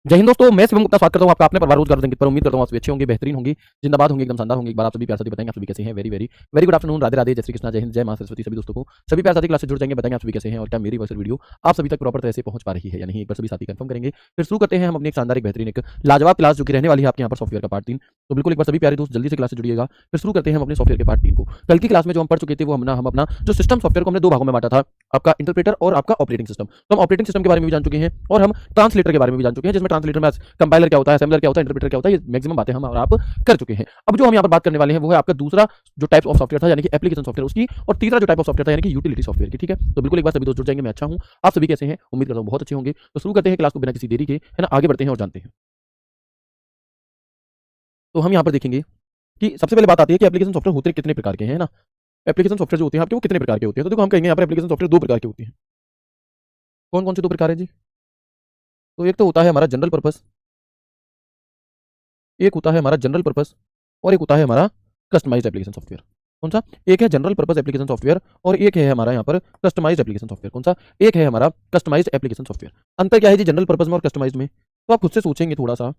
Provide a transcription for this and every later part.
जय हिंद दोस्तों, मैं शिवम गुप्ता स्वागत करता हूं आपका अपने परिवार रोजगार अंकित पर। उम्मीद करता हूं आप सभी अच्छे होंगे, बेहतरीन होंगे, जिंदाबाद होंगे, एकदम शानदार होंगे। एक बार आप सभी प्यार साथी बताएंगे आप सभी कैसे हैं। Very very very good afternoon, Radhe Radhe, जय श्री कृष्णा, जय हिंद, जय मां सरस्वती। सभी दोस्तों को सभी प्यार साथी क्लास से जुड़ जाएंगे, बताएंगे आप सभी कैसे हैं और क्या मेरी वर्चुअल वीडियो आप सभी तक प्रॉपर तरह से पहुंच पा रही है या नहीं। एक बार सभी साथी कंफर्म करेंगे, फिर शुरू करते हैं हम अपनी एक शानदार, एक बेहतरीन, एक लाजवाब क्लास जो कि रहने वाली है आपके यहाँ पर सॉफ्टवेयर का पार्ट 3। तो बिल्कुल एक बार सभी प्यारे दोस्त जल्दी से क्लास से जुड़िएगा, फिर शुरू करते हैं हम अपने सॉफ्टवेयर के पार्ट 3 को। कल की क्लास में जो हम पढ़ चुके थे वो हम अपना जो सिस्टम सॉफ्टवेयर को हमने दो भागों में बांटा था, आपका इंटरप्रेटर और आपका ऑपरेटिंग सिस्टम। तो हम ऑपरेटिंग सिस्टम के बारे में भी जान चुके हैं और हम ट्रांसलेटर के बारे में भी जान चुके हैं, जिसमें ट्रांसलेटर में कंपाइलर क्या होता है, असेंबलर क्या होता है, इंटरप्रेटर क्या होता है, ये मैक्सिमम बातें हम और आप कर चुके हैं। अब जो हम यहाँ पर बात करने वाले हैं वो है आपका दूसरा जो टाइप ऑफ सॉफ्टवेयर था यानी कि एप्लीकेशन सॉफ्टवेयर उसकी, और तीसरा जो टाइप ऑफ सॉफ्टवेयर था यानी कि यूटिलिटी सॉफ्टवेयर की। ठीक है, तो बिल्कुल एक बार सभी दोस्त जुड़ जाएंगे। मैं अच्छा हूँ, आप सभी कैसे हैं, उम्मीद करता हूँ बहुत अच्छे होंगे। तो शुरू करते हैं क्लास को बिना किसी देरी के, है ना, आगे बढ़ते हैं और जानते हैं। तो हम यहाँ पर देखेंगे कि सबसे पहले बात आती है कि एप्लीकेशन सॉफ्टवेयर होते कितने प्रकार के हैं, है ना। एप्लीकेशन सॉफ्टवेयर जो होते हैं आपके वो कितने प्रकार के होते हैं, तो देखो हम कहेंगे यहाँ पर एप्लीकेशन सॉफ्टवेयर दो प्रकार के होते हैं। कौन कौन से दो प्रकार है जी? तो एक तो होता है हमारा जनरल पर्पस, एक होता है हमारा जनरल पर्पस और एक होता है हमारा कस्टमाइज्ड एप्लीकेशन सॉफ्टवेयर। कौन सा? एक है जनरल पर्पस एप्लीकेशन सॉफ्टवेयर और एक है हमारा यहाँ पर कस्टमाइज्ड एप्लीकेशन सॉफ्टवेयर। कौन सा? एक है हमारा कस्टमाइज्ड एप्लीकेशन सॉफ्टवेयर। अंतर क्या है जी जनरल पर्पस में और कस्टमाइज्ड में? तो आप खुद से सोचेंगे थोड़ा सा।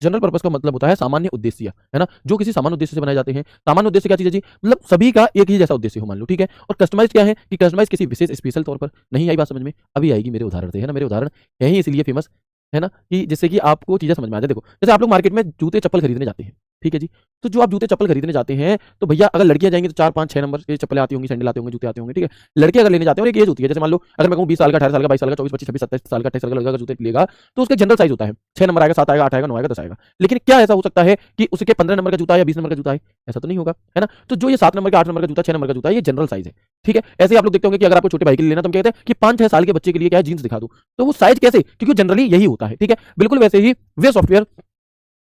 जनरल पर्पस का मतलब होता है सामान्य उद्देश्य, है ना, जो किसी सामान्य उद्देश्य से बनाए जाते हैं। सामान्य उद्देश्य क्या चीज है जी? मतलब सभी का एक ही जैसा उद्देश्य हो, मान लो, ठीक है। और कस्टमाइज क्या है कि कस्टमाइज किसी विशेष स्पेशल तौर पर। नहीं आई बात समझ में? अभी आएगी मेरे उदाहरण से, है ना। मेरे उदाहरण है ही इसलिए फेमस, है ना, कि जिससे कि आपको चीजें समझ में आ जाए। देखो जैसे आप लोग मार्केट में जूते चप्पल खरीदने जाते हैं, ठीक है जी। तो जो आप जूते चप्पल खरीदने जाते हैं, तो भैया अगर लड़कियां जाएंगी तो 4 5 6 नंबर की चप्पलें आती होंगी, सैंडल आते होंगे, जूते आते होंगे, ठीक है। लड़के अगर लेने जाते हैं और एक एज होती है, जैसे मान लो अगर मैं कहूँ 20 साल का, 18 साल का, 22 साल का, 24 25 26 27 साल का, 28 साल का लड़का अगर जूते लेगा तो उसका जनरल साइज होता है। 6 नंबर आएगा, 7 आएगा, 8 आएगा, 9 आएगा, 10 आएगा। लेकिन क्या ऐसा हो सकता है कि उसके 15 नंबर का जूता या 20 नंबर का जूता है? ऐसा तो नहीं होगा, है ना। तो जो ये 7 नंबर का, 8 नंबर का जूता, 6 नंबर का जूता है, ये जनरल साइज है, ठीक है। ऐसे आप लोग देखते होंगे कि अगर आपको छोटे भाई के लिए लेना तो हम कहते हैं कि 5 6 साल के बच्चे के लिए क्या है, जीन्स दिखा दो। तो वो साइज कैसे? क्योंकि जनरली यही होता है, ठीक है। बिल्कुल वैसे ही वे सॉफ्टवेयर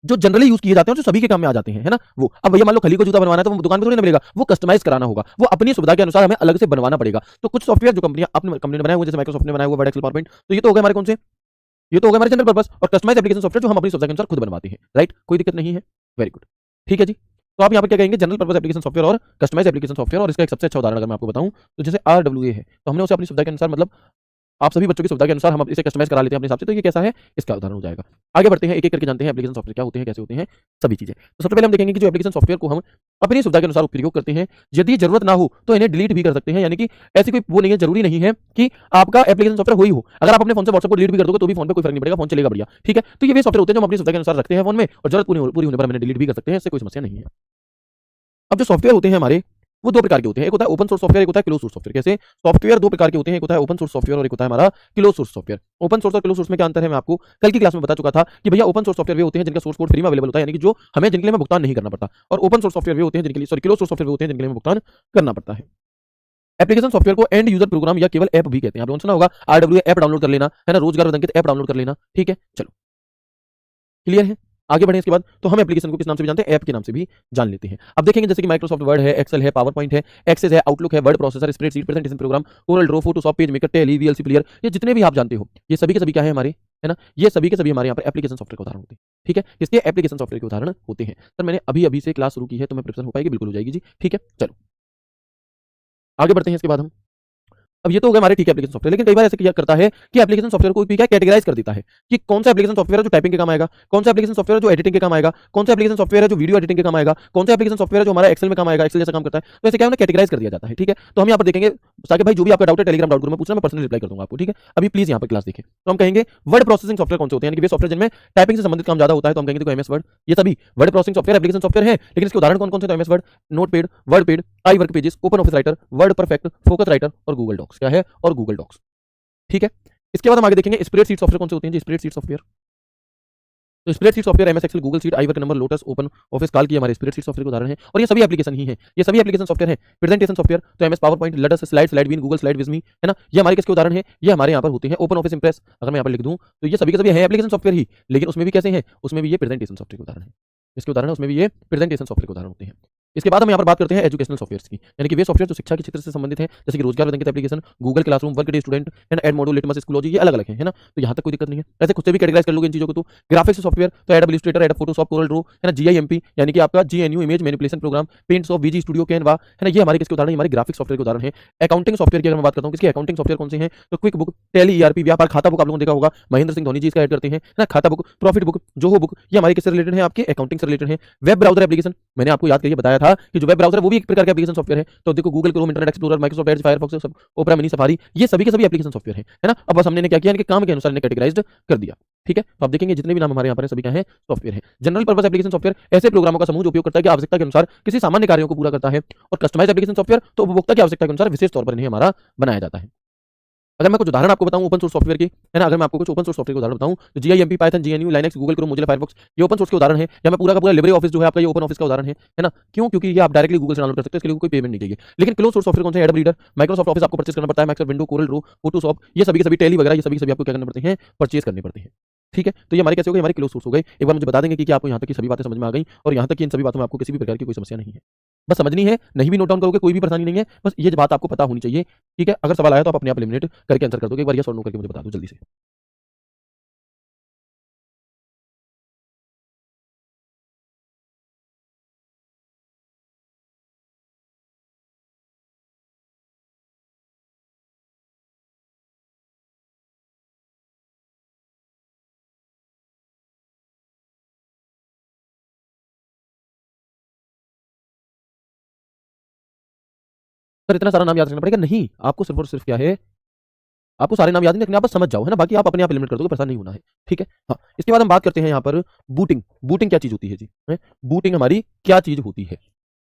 जो जनरली यूज किए जाते हैं, जो सभी के काम में आ जाते हैं, है ना। वो अब भैया मान लो खली को जूता बनवाना है तो वो दुकान पे थोड़ी ना मिलेगा, वो कस्टमाइज कराना होगा, वो अपनी सुविधा के अनुसार हमें अलग से बनवाना पड़ेगा। तो कुछ सॉफ्टवेयर जो कंपनियां अपने कंपनी ने बनाए हुए, जैसे माइक्रोसॉफ्ट ने बनाया हुआ वर्ड, एक्सेल, पावरपॉइंट, तो ये तो हो गए हमारे कौन से? ये तो हो गए हमारे जनरल पर्पस। और कस्टमाइज एप्लीकेशन सॉफ्टवेयर जो हम अपनी सुविधा के अनुसार खुद बनवाते हैं, राइट, कोई दिक्कत नहीं है। वेरी गुड, ठीक है जी। तो आप यहाँ पर क्या कहेंगे? जनरल पर्पस एप्लीकेशन सॉफ्टवेयर और कस्टमाइज एप्लीकेशन सॉफ्टवेयर। और इसका एक सबसे अच्छा उदाहरण अगर मैं आपको बताऊं तो जैसे RWA है, तो हमने उसे अपनी सुविधा के अनुसार, मतलब आप सभी बच्चों की सुविधा के अनुसार हम इसे कस्टमाइज करा लेते हैं अपने हिसाब से। तो ये कैसा है, इसका उदाहरण हो जाएगा। आगे बढ़ते हैं, एक एक करके जानते हैं एप्लीकेशन सॉफ्टवेयर क्या होते हैं, कैसे होते हैं, सभी चीजें। तो सबसे पहले हम देखेंगे कि जो एप्लीकेशन सॉफ्टवेयर को हम अपनी सुविधा के अनुसार उपयोग करते हैं, यदि जरूरत ना हो तो इन्हें डिलीट भी कर सकते हैं। यानी कि ऐसी कोई वो नहीं है, जरूरी नहीं है कि आपका एप्लीकेशन सॉफ्टवेयर ही हो। अगर आप अपने फोन से व्हाट्सएप को डिलीट भी कर दोगे तो भी फोन पे कोई फर्क नहीं पड़ेगा, फोन चलेगा बढ़िया, ठीक है। तो ये वे सॉफ्टवेयर होते हैं जो हम अपनी सुविधा के अनुसार रखते हैं फोन में, और जरूरत पूरी होने पर हम इन्हें डिलीट भी कर सकते हैं, इससे कोई समस्या नहीं है। अब जो सॉफ्टवेयर होते हैं हमारे, वो दो प्रकार के होते हैं। एक होता है ओपन सोर्स सॉफ्टवेयर, एक होता है क्लोज सोर्स सॉफ्टवेयर। कैसे? सॉफ्टवेयर दो प्रकार के होते हैं, एक होता है ओपन सोर्स सॉफ्टवेयर और एक होता है हमारा close source software. Open source और क्लोज सोर्स में क्या अंतर है, मैं आपको कल की क्लास में बता चुका था कि भैया ओपन सोर्स सॉफ्टवेयर वे होते हैं जिनका सोर्स कोड फ्री में अवेलेबल होता है, यानी कि जो हमें जिनके लिए हमें भुगतान नहीं करना पड़ता। और ओपन सोर्स सॉफ्टवेयर वे होते हैं जिनके लिए, सॉरी, क्लोज सोर्स सॉफ्टवेयर वे होते हैं जिनके लिए हमें भुगतान करना पड़ता है। एप्लीकेशन सॉफ्टवेयर को एंड यूजर प्रोग्राम या केवल ऐप भी कहते हैं। आपने सुना होगा RWA ऐप डाउनलोड कर लेना, है ना, रोजगार अंकित ऐप डाउनलोड कर लेना, ठीक है। चलो, क्लियर है। आगे बढ़े इसके बाद तो हम एप्लीकेशन को किस नाम से भी जानते हैं? ऐप के नाम से भी जान लेते हैं। अब देखेंगे जैसे कि माइक्रोसॉफ्ट वर्ड है, एक्सेल है, पावर पॉइंट है, एक्सेस है, आउटलुक है, word processor, spreadsheet, presentation programme, Corel Draw, Photoshop, page maker, tally, VLC player, ये जितने भी आप जानते हो, ये सभी के सभी क्या है हमारे, है ना, ये सभी के सभी हमारे यहाँ पर एप्लीकेशन सॉफ्टवेयर के उदाहरण होते हैं, ठीक है। इसके एप्लीकेशन सॉफ्टवेयर के उदाहरण होते हैं। सर मैंने अभी अभी से क्लास शुरू की है तो मैं प्रिपरेशन हो पाएगी? बिल्कुल हो जाएगी जी, ठीक है। चलो आगे बढ़ते हैं इसके बाद हम। अब ये तो हो गया हमारे, ठीक है, एप्लीकेशन सॉफ्टवेयर। लेकिन कई बार ऐसे क्या करता है कि एप्लीकेशन सॉफ्टवेयर को भी क्या कैटेगराइज कर देता है कि कौन सा एप्लीकेशन सॉफ्टवेयर है जो टाइपिंग के काम आएगा, कौन सा एप्लीकेशन सॉफ्टवेयर है जो एडिटिंग के काम आएगा, कौन सा एप्लीकेशन सॉफ्टवेयर है जो वीडियो एडिटिंग के काम आएगा, कौन सा एप्लीकेशन सॉफ्टवेयर है जो हमारा एक्सेल में काम आएगा, एक्सेल जैसा काम करता है। तो ऐसे क्या है, कैटेगराइज कर दिया जाता है, ठीक है। तो हम यहाँ पर देखेंगे, साके भाई जो भी आपका डाउट है टेलीग्राम डाउट ग्रुप में पूछना, मैं पर्सनली रिप्लाई कर दूंगा आपको, ठीक है। अभी प्लीज यहाँ पर क्लास देखें। तो हम कहेंगे वर्ड प्रोसेसिंग सॉफ्टवेयर कौन से होते हैं, यानी कि वे सॉफ्टवेयर जिनमें टाइपिंग से संबंधित काम ज्यादा होता है। तो हम कहेंगे MS वर्ड, ये सभी word processing software application software है। लेकिन इसके उदाहरण कौन कौन से? तो MS word, notepad, WordPad, I work pages, open office writer, word perfect, focus writer और गूगल डॉक्स। क्या है? और गूगल डॉक्स, ठीक है। इसके बाद हम आगे देखेंगे स्प्रेडशीट सॉफ्टवेयर कौन से होते हैं जी? स्प्रेडशीट सॉफ्टवेयर, तो spreadsheet software MS Excel, Google sheet, iWork, number, Lotus, open office, Calc की हमारे स्प्रेडशीट सॉफ्टवेयर के उदाहरण है। और ये सभी एप्लीकेशन ही है, ये सभी एप्लीकेशन सॉफ्टवेयर है। प्रेजेंटेशन सॉफ्टवेयर तो MS power point, Lotus, slide, slide win, Google slide Visme, है ना, ये हमारे किसके उदाहरण है? ये हमारे यहाँ पर होते हैं ओपन ऑफिस इंप्रेस। अगर मैं यहाँ पर लिख दूँ तो ये सभी के सभी है एप्लीकेशन सॉफ्टवेयर ही, लेकिन उसमें भी कैसे हैं? उसमें भी ये प्रेजेंटेशन सॉफ्टवेयर के उदाहरण है। इसके उदाहरण है, उसमें भी ये प्रेजेंटेशन सॉफ्टवेयर के उदाहरण होते हैं। इसके बाद हम यहाँ पर बात करते हैं एजुकेशनल सॉफ्टवेयर की, यानी कि वे सॉफ्टवेयर जो शिक्षा के क्षेत्र से संबंधित है, जैसे कि रोजगार वेतन application, Google classroom, work day student and ed module, litmus schoology, ये अलग अलग है ना। तो यहाँ तक कोई दिक्कत नहीं है, ऐसे खुद से भी कैटेगराइज कर लोगे इन चीजों को। तो ग्राफिक्स सॉफ्टवेयर तो Adobe Illustrator, Adobe Photoshop, Corel draw है ना, जीआईएमपी यानी कि आपका GNU image manipulation program, paints of VG studio, Canva है ना, ये हमारे किसके उदाहरण है, हमारे ग्राफिक सॉफ्टवेयर के उदाहरण है। अकाउंटिंग सॉफ्टवेयर की अगर मैं बात करता हूँ, किसकी अकाउंटिंग सॉफ्टवेयर कौन से हैं, तो क्विक बुक, टैली, ईआरपी, व्यापार खाता बुक आप लोगों ने देखा होगा, महेंद्र सिंह धोनी जी इसका ऐड करते हैं ना, खाता book, profit book, Zoho book, ये हमारे किससे रिलेटेड है, आपके अकाउंटिंग से रिलेटेड है। वेब ब्राउजर एप्लीकेशन, मैंने आपको याद करिए बताया था कि जो वेब ब्राउजर है वो भी एक प्रकार का एप्लीकेशन सॉफ्टवेयर है। तो देखो Google Chrome, internet explorer, Microsoft Edge, Firefox, सब ओपेरा मिनी, सफारी, ये सभी के सभी एप्लीकेशन सॉफ्टवेयर है ना। अब बस हमने क्या किया, इनके काम के अनुसार इन्हें कैटेगराइज्ड कर दिया। ठीक है, तो आप देखेंगे जितने भी नाम हमारे यहाँ पर सभी क्या है, सॉफ्टवेयर है। जनरल पर्पस एप्लीकेशन सॉफ्टवेयर ऐसे प्रोग्रामों का समूह जो उपयोग करता है कि आवश्यकता के अनुसार किसी सामान्य कार्यों को पूरा करता है। और कस्टमाइज एप्लीकेशन सॉफ्टवेयर तो उपभोक्ता की आवश्यकता के अनुसार विशेष तौर पर इन्हें हमारा बनाया जाता है। अगर मैं कुछ उदाहरण आपको बताऊं ओपन सोर्स सॉफ्टवेयर की, है ना, अगर मैं आपको कुछ ओपन सोर्स सॉफ्टवेयर के उदाहरण बताऊं तो GIMP, Python, GNU, Linux, Google Chrome, Mozilla Firefox, ये ओपन सोर्स के उदाहरण है। या मैं पूरा का पूरा लिब्रे ऑफिस जो है आपका, ये ओपन ऑफिस का उदाहरण है ना। क्यों? क्योंकि ये आप डायरेक्टली गूगल से डाउनलोड कर सकते हो, इसके लिए कोई पेमेंट नहीं चाहिए। लेकिन क्लोज सोर्स सॉफ्टवेयर कौन से, एडोब रीडर, माइक्रोसॉफ्ट ऑफिस आपको परचेज करना पड़ता है, Microsoft window, Corel draw, Photoshop, ये सभी के सभी, टैली वगैरह, ये सभी के सभी आपको क्या करने पड़ते हैं, परचेज करने पड़ते हैं। ठीक है, तो ये हमारे कैसे हो गए, हमारे क्लोज सोर्स हो गए। एक बार मुझे बता देंगे कि क्या आपको यहाँ तक की सभी बातें समझ में आ गई, और यहाँ तक की इन सभी बातों में आपको किसी भी प्रकार की कोई समस्या नहीं है। बस समझनी है, नहीं भी नोट डाउन करोगे कोई भी परेशानी नहीं है, बस ये बात आपको पता होनी चाहिए। ठीक है, अगर सवाल आया तो आप अपने आप एलिमिनेट करके आंसर कर दोगे। एक बार यस और नो करके मुझे बता दो जल्दी से। सर इतना सारा नाम याद रखना पड़ेगा? नहीं, आपको सिर्फ और सिर्फ क्या है, आपको सारे नाम याद नहीं रखने, आप बस समझ जाओ, है ना, बाकी आप अपने आप एलिमिनेट कर दोगे, परेशान नहीं होना है। ठीक है, हाँ, इसके बाद हम बात करते हैं यहाँ पर बूटिंग। बूटिंग क्या चीज होती है जी, है? बूटिंग हमारी क्या चीज होती है?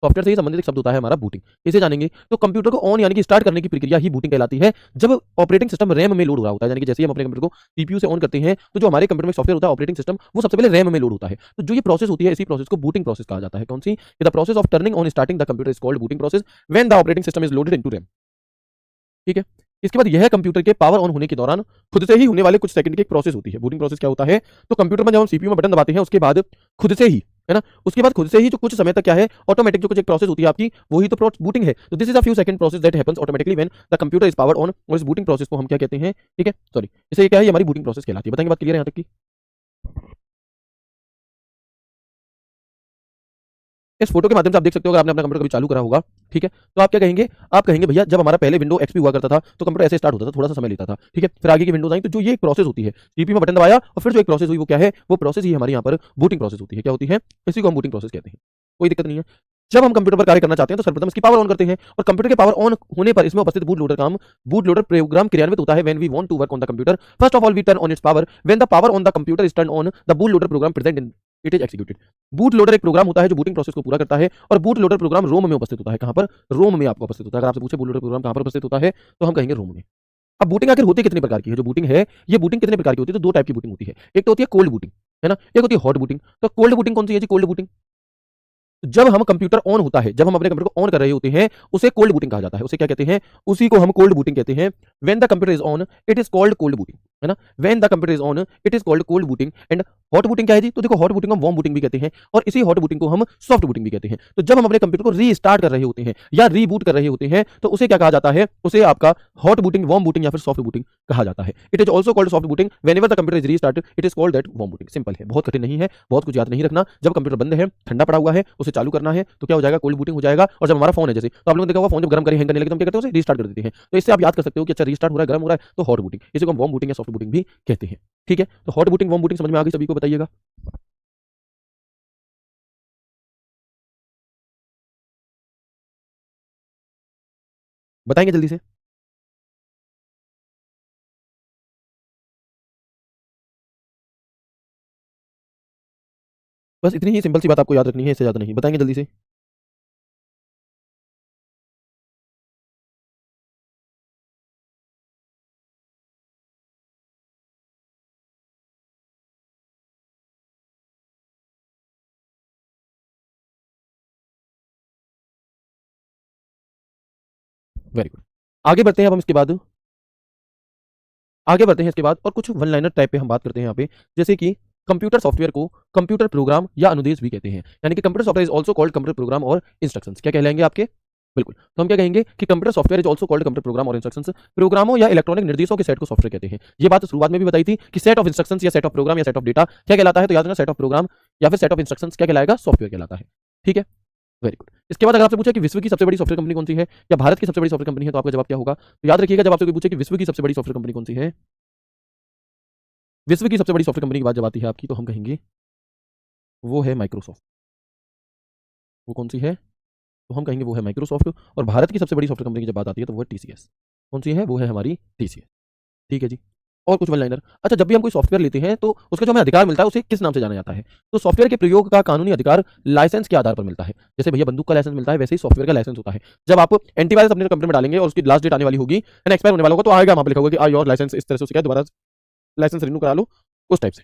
सॉफ्टवेयर से ही संबंधित एक शब्द होता है हमारा बूटिंग। इसे जानेंगे तो कंप्यूटर को ऑन यानी कि स्टार्ट करने की प्रक्रिया ही बूटिंग कहलाती है। जब ऑपरेटिंग सिस्टम रैम में लोड हो रहा होता है, यानी कि जैसे ही हम अपने कंप्यूटर को सीपीयू से ऑन करते हैं, तो जो हमारे कंप्यूटर में सॉफ्टवेयर होता है ऑपरेटिंग सिस्टम, वो सबसे पहले रैम में लोड होता है। तो जो ये प्रोसेस होती है, इसी प्रोसेस को बूटिंग प्रोसेस कहा जाता है। कौन सी? The process of turning on starting the computer is called booting process when the operating system is loaded into RAM. ठीक है, इसके बाद यह कंप्यूटर के पावर ऑन होने के दौरान खुद से ही होने वाले कुछ सेकंड की एक प्रोसेस होती है। बूटिंग प्रोसेस क्या होता है, तो कंप्यूटर में जब हम सीपीयू में बटन दबाते हैं उसके बाद खुद से ही, है ना, उसके बाद खुद से ही जो कुछ समय तक क्या है, ऑटोमेटिक जो कुछ एक प्रोसेस होती है आपकी, वही तो बूटिंग है। तो this is a few second process that happens automatically when the computer is powered on. और इस बूटिंग प्रोसेस को हम क्या कहते हैं, ठीक है, सॉरी, इसे क्या है, ये हमारी बूटिंग प्रोसेस कहलाती है। बताएंगे, बात क्लियर है यहाँ तक की? इस फोटो के माध्यम से आप देख सकते हो, अगर आपने अपना कंप्यूटर कभी चालू करा होगा, ठीक है, तो आप क्या कहेंगे, आप कहेंगे भैया जब हमारा पहले विंडो एक्सपी हुआ करता था तो कंप्यूटर ऐसे स्टार्ट होता था, थोड़ा सा समय लेता था। ठीक है, फिर आगे की विंडोज आई, तो जो ये एक प्रोसेस होती है, सीपीयू में बटन दबाया और फिर जो एक प्रोसेस हुई वो क्या है, वो प्रोसेस ही हमारी यहाँ पर बूटिंग प्रोसेस होती है। क्या होती है? इसी को हम बूटिंग प्रोसेस कहते हैं। कोई दिक्कत नहीं है। जब हम कंप्यूटर पर कार्य करना चाहते हैं तो सर्वप्रथम इसकी पावर ऑन करते हैं, और कंप्यूटर के पावर ऑन होने पर इसमें उपस्थित बूट लोडर प्रोग्राम क्रियान्वित होता है। When we want to work on the computer, first of all we turn on its power. When the power on the computer is turn on, the boot loader program present in it is executed. Boot loader एक program होता है जो booting process को पूरा करता है, और boot loader programme रोम में उपस्थित होता है। कहां पर? रोम में आपको उपस्थित होता है। अगर आपसे पूछे बूट लोडर प्रोग्राम कहां पर उपस्थित होता है, तो हम कहेंगे रोम में। अब बूटिंग आखिर होती कितने प्रकार की है? जो बूटिंग है, ये बूटिंग कितने प्रकार की होती है? तो दो टाइप की बूटिंग होती है। एक तो होती है कोल्ड बूटिंग, है ना, एक होती है हॉट बूटिंग। तो कोल्ड बूटिंग कौन सी है जी? कोल्ड बूटिंग जब हम कंप्यूटर ऑन होता है, जब हम अपने कंप्यूटर को ऑन कर रहे होते हैं, उसे कोल्ड बूटिंग कहा जाता है। उसे क्या कहते हैं? उसी को हम कोल्ड बूटिंग कहते हैं। When the computer is on it is called cold booting, है ना। When the computer is on it is called cold booting. And hot booting क्या है जी? तो देखो, हॉट बूटिंग हम वार्म बूटिंग भी कहते हैं, और इसी हॉट बूटिंग को हम सॉफ्ट बूटिंग भी कहते हैं। तो जब हम अपने कंप्यूटर को रीस्टार्ट कर रहे होते हैं या रीबूट कर रहे होते हैं, तो उसे क्या कहा जाता है? उसे आपका हॉट बूटिंग, वार्म बूटिंग या फिर सॉफ्ट बूटिंग कहा जाता है। It is also called soft booting whenever the computer is restart, it is called that warm booting. Simple है, बहुत कठिन नहीं है, बहुत कुछ याद नहीं रखना। जब कंप्यूटर बंद है, ठंडा पड़ा हुआ है, उसे चालू करना है, तो क्या हो जाएगा? कोल्ड बूटिंग हो जाएगा। और जब हमारा फोन है, जैसे तो आप लोगों ने देखा होगा, फोन जब गर्म करे, हैंग करने लगे, तो हम क्या करते हैं? उसे रीस्टार्ट कर देते हैं। तो इससे आप याद कर सकते हो कि अच्छा रीस्टार्ट हो रहा है, गर्म हो रहा है, तो हॉट बूटिंग। इसी को हम वार्म बूटिंग या सॉफ्ट बूटिंग भी कहते हैं। ठीक है, तो हॉट बूटिंग, वार्म बूटिंग समझ में आ गई सभी को? बताइएगा। बताएंगे जल्दी से। बस इतनी ही सिंपल सी बात आपको याद रखनी है, इससे ज्यादा नहीं। बताएंगे जल्दी से। Very good. आगे बढ़ते हैं अब हम इसके बाद, आगे बढ़ते हैं इसके बाद, और कुछ वन लाइनर टाइप पे हम बात करते हैं यहाँ पे, जैसे कि कंप्यूटर सॉफ्टवेयर को कंप्यूटर प्रोग्राम या अनुदेश भी कहते हैं, यानी कि computer software is also called computer program और इंस्ट्रक्शंस। क्या कहलाएंगे आपके? बिल्कुल, तो हम क्या कहेंगे कि computer software is also called computer program और इंस्ट्रक्शंस, प्रोग्रामों या इलेक्ट्रॉनिक निर्देशों के सेट को सॉफ्टवेयर कहते हैं। ये बात शुरुआत में भी बताई थी कि सेट ऑफ इंस्ट्रक्शंस या सेट ऑफ प्रोग्राम या सेट ऑफ डेटा क्या कहलाता है, तो याद रखना सेट ऑफ प्रोग्राम या फिर सेट ऑफ इंस्ट्रक्शंस क्या कहलाएगा, सॉफ्टवेयर कहलाता है। ठीक है, वेरी गुड। इसके बाद अगर आपसे पूछे कि विश्व की सबसे बड़ी सॉफ्टवेयर कंपनी कौन सी है या भारत की सबसे बड़ी सॉफ्टवेयर कंपनी है, तो आपका जवाब क्या होगा? तो याद रखिएगा, जब आपसे कोई पूछे कि विश्व की सबसे बड़ी सॉफ्टवेयर कंपनी कौन सी है, विश्व की सबसे बड़ी सॉफ्टवेयर कंपनी की बात जब आती है आपकी, तो हम कहेंगे वो है माइक्रोसॉफ्ट। वो कौन सी है? तो हम कहेंगे वो है माइक्रोसॉफ्ट। और भारत की सबसे बड़ी सॉफ्टवेयर कंपनी की जब बात आती है तो वो है टीसीएस। कौन सी है? वो है हमारी टीसीएस। ठीक है जी। और कुछ वन लाइनर। अच्छा, जब भी हम कोई सॉफ्टवेयर लेते हैं तो उसका जो हमें अधिकार मिलता है उसे किस नाम से जाना जाता है? तो सॉफ्टवेयर के प्रयोग का कानूनी अधिकार लाइसेंस के आधार पर मिलता है। जैसे भैया बंदूक का लाइसेंस मिलता है, वैसे ही सॉफ्टवेयर का लाइसेंस होता है। जब आप एंटीवायरस अपने कंप्यूटर में डालेंगे और उसकी लास्ट डेट आने वाली होगी, एक्सपायर होने वाला होगा, तो आएगा वहां पर लिखा होगा कि योर लाइसेंस, इस तरह से उसे क्या दोबारा लाइसेंस रिन्यू करा लो, उस टाइप से।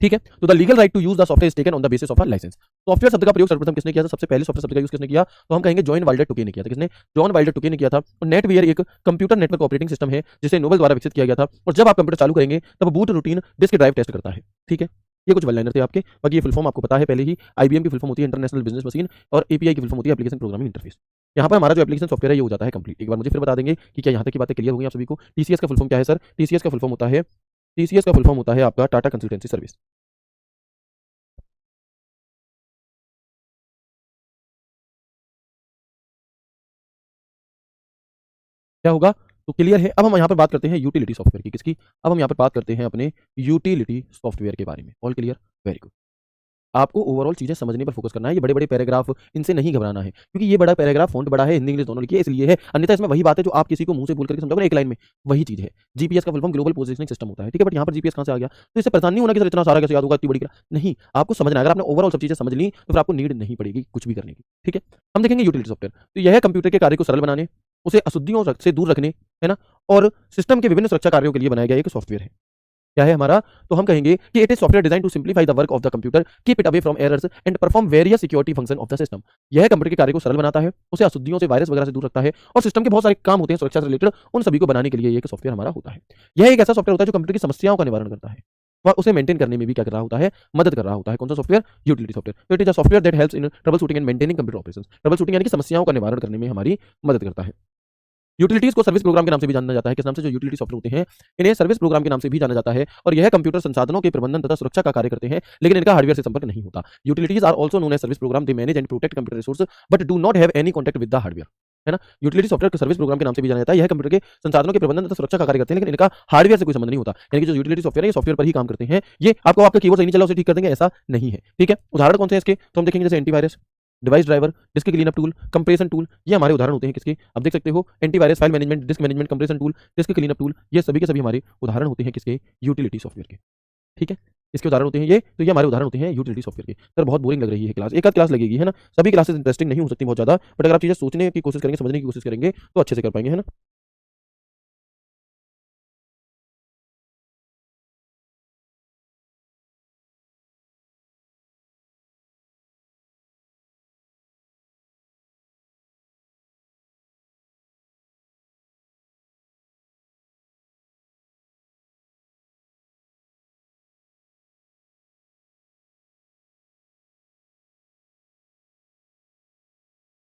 ठीक है, तो the legal right to use the software is taken on the basis of a licence. Software शब्द का प्रयोग सर्वप्रथम किसने किया था? सबसे पहले सॉफ्टवेयर शब्द का यूज किसने किया? तो हम कहेंगे जॉन वाल्डर टुके ने किया था। किसने? जॉन वाल्डर टुके ने किया था। और नेटवेयर एक कंप्यूटर नेटवर्क ऑपरेटिंग सिस्टम है जिसे नोबेल द्वारा विकसित किया गया था, और जब आप कंप्यूटर चालू करेंगे तब boot routine disk drive test करता है। ठीक है, ये कुछ वन लाइनर थे आपके। बाकी ये फुल फॉर्म आपको पता है पहले ही। आईबीएम की फुल फॉर्म होती है इंटरनेशनल बिजनेस मशीन, और एपीआई की फुल फॉर्म होती है एप्लीकेशन प्रोग्रामिंग इंटरफेस। यहाँ पर हमारा जो एप्लीकेशन सॉफ्टवेयर है ये हो जाता है कंप्लीट। एक बार मुझे फिर बता देंगे कि क्या यहाँ तक की बातें क्लियर हो गई आप सभी को? टीसीएस का फुल फॉर्म क्या है सर? टीसीएस का फुल फॉर्म होता है, टीसीएस का फुल फॉर्म होता है आपका टाटा कंसल्टेंसी सर्विस। क्या होगा? तो क्लियर है। अब हम यहाँ पर बात करते हैं यूटिलिटी सॉफ्टवेयर की। किसकी? अब हम यहाँ पर बात करते हैं अपने यूटिलिटी सॉफ्टवेयर के बारे में। All clear? Very good. आपको ओवरऑल चीजें समझने पर फोकस करना है। ये बड़े बड़े पैराग्राफ, इनसे नहीं घबराना है, क्योंकि ये बड़ा पैराग्राफ फ़ॉन्ट बड़ा है, हिंदी इंग्लिश दोनों लिखी है, इसलिए है। अन्यथा इसमें वही बात है जो आप किसी को मुंह से बोल करके समझाओगे ना एक लाइन में, वही चीज है। जीपीएस का full form global positioning system होता है। ठीक है, बट यहाँ पर जीपीएस कहाँ से आ गया? तो इससे परेशान नहीं होना कि सर इतना सारा कैसे याद होगा, इतनी बड़ी नहीं, आपको समझना है। अगर आपने ओवरऑल सब चीजें समझ ली तो फिर आपको नीड नहीं पड़ेगी कुछ भी करने की। ठीक है, हम देखेंगे यूटिलिटी सॉफ्टवेयर। तो यह है कंप्यूटर के कार्य को सरल बनाने, उसे अशुद्धियों से दूर रखने, है ना, और सिस्टम के विभिन्न सुरक्षा कार्यों के लिए बनाया गया एक सॉफ्टवेयर है। क्या है हमारा? तो हम कहेंगे कि it is software design to simplify the work of the computer, keep it away from errors and perform various security function of the system. यह कंप्यूटर के कार्य को सरल बनाता है, उसे अशुद्धियों से, वायरस वगैरह से दूर रखता है, और सिस्टम के बहुत सारे काम होते हैं सुरक्षा से रिलेटेड, उन सभी को बनाने के लिए एक सॉफ्टवेयर हमारा होता है। यह एक ऐसा सॉफ्टवेयर होता है जो कंप्यूटर की समस्याओं का निवारण करता है, वह उसे मेंटेन करने में भी क्या कर रहा होता है? मदद कर रहा होता है। कौन सा सॉफ्टवेयर? Utility software. तो it is a software that helps in troubleshooting and maintaining computer operations. Troubleshooting यानी कि समस्याओं का निवारण करने में हमारी मदद करता है। यूटिलिटीज को सर्विस प्रोग्राम के नाम से भी जाना जाता है। किस नाम से? जो यूटिलिटी सॉफ्टवेयर होते हैं इन्हें सर्विस प्रोग्राम के नाम से भी जाना जाता है, और यह कंप्यूटर संसाधनों के प्रबंधन तथा सुरक्षा का कार्य करते हैं, लेकिन इनका हार्डवेयर से संपर्क नहीं होता। Utilities are also known as service program. They manage and protect computer resource but do not have any contact with the hardware. है ना, यूटिलिटी सॉफ्टवेयर को सर्विस प्रोग्राम के नाम से भी जाना जाता है। यह कंप्यूटर के संसाधनों के प्रबंधन तथा सुरक्षा का कार्य करते हैं, लेकिन इनका हार्डवेयर से कोई संबंध नहीं होता। यानी कि जो यूटिलिटी सॉफ्टवेयर है ये सॉफ्टवेयर पर ही काम करते हैं। ये आपको आपका कीबोर्ड सही नहीं चला उसे ठीक कर देंगे, ऐसा नहीं है। ठीक है, उदाहरण कौन से हैं इसके? तो हम देखेंगे जैसे antivirus, device driver, disc cleanup tool, compression tool, ये हमारे उदाहरण होते हैं किसके? अब देख सकते हो antivirus, file management, disc management, compression tool, disc cleanup tool, ये सभी के सभी हमारे उदाहरण होते हैं किसके? यूटिलिटी सॉफ्टवेयर के। ठीक है, इसके उदाहरण होते हैं ये, तो ये हमारे उदाहरण होते हैं यूटिलिटी सॉफ्टवेयर के। सर बहुत बोरिंग लग रही है क्लास, एक आध क्लास लगेगी, है ना, सभी क्लासेस इंटरेस्टिंग नहीं हो सकती बहुत ज्यादा, बट अगर आप चीजें सोचने की कोशिश करेंगे, समझने की कोशिश करेंगे तो अच्छे से कर पाएंगे, है ना।